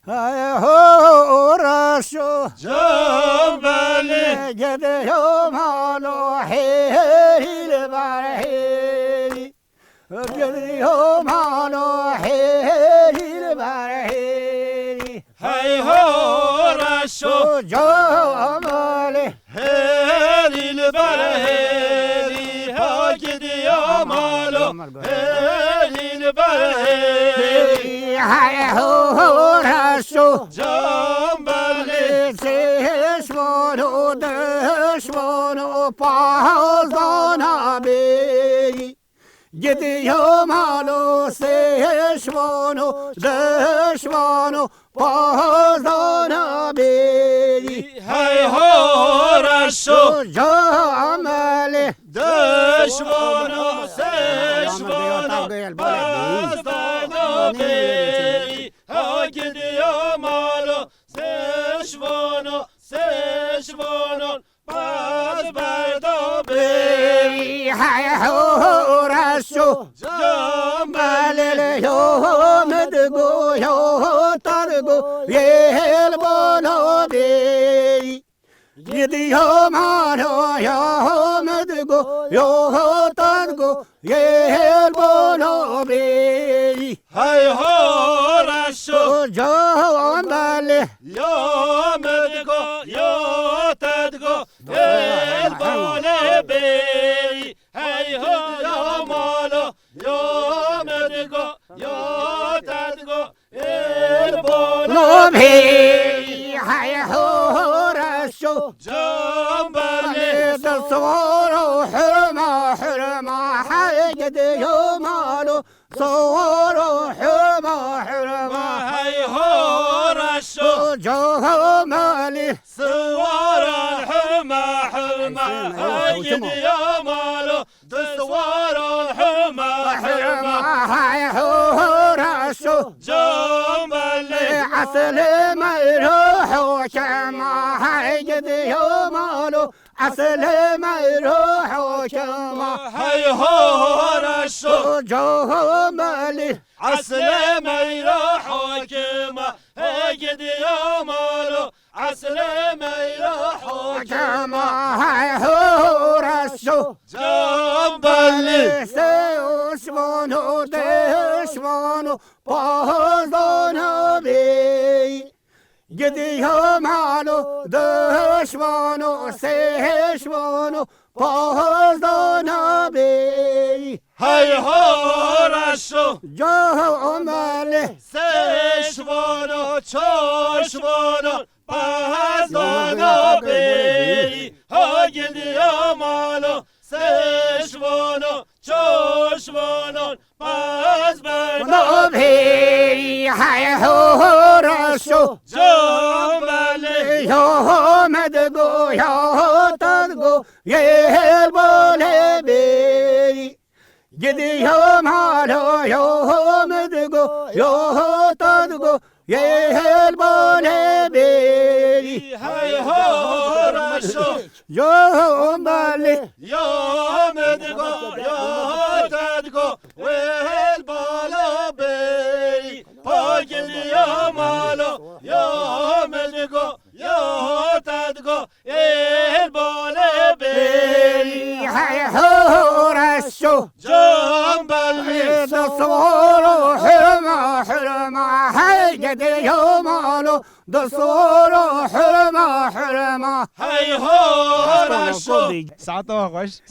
هاي هو رشو جنبالي جد يوم على حيري البرهيري جد يوم على حيري البرهيري هاي هو رشو جمالي هيري البرهيري هاجد يا مالو هيري البرهيري هاي هو رشو جنبالي سيشمونو دشمونو پازدانا بی گدی مالو سیشمونو دشمونو پازدانا بی هاي هو رشو جمالی دشمانو سشمانو بازدانو بی هاگد یا مالو سشمانو باز بردو بی های هو رشو جمالی یوم دگو یو ترگو یل بولو بی گدی مالو یوم دگو یو ترگو یل بولو بی هاي هو رشو جمالی يا مدقو يا تدقو البولي بي هاي هو يا مالو يا مدقو يا تدقو البولي بی های هو رشو جنبالي صورو حرمة حيقد يومالو صورو حرمة هاي هو رشو جمالي سوار الحرمة هايد يا مالو دسوار الحرمة هاي هو رشو جنبالي عسل ما يروح كما حيقد يومالو عسل ما يروح كما هاي هو رشو جمالي عسل ما يروح كما هايد يا مالو عسل ما يروح كما هاي هو رشو جنبالي سيوشمونو دشمونو پازدانو بی گدی مالو دشمونو سشمونو پازدانو بی هاي هو رشو جمالی سشوانو چشوانو پازدانو بی هاگل یا مالو سشوانو چشوانو پازدانو بی های هو رشو جنبالي یا مدگو یا تدگو یه بوله بی گدی مالو یا مدگو یا تدگو یه بوله بی هاي هو رشو یا مالی يا مدقو يا تدقو والبالو بي باقل يا مالو يا مدقو يا تدقو البالو بي های هو رشو جنبالي دستورو حرمة های گدی مالو دستورو حرمة هاي هو رشو ساعتها خوش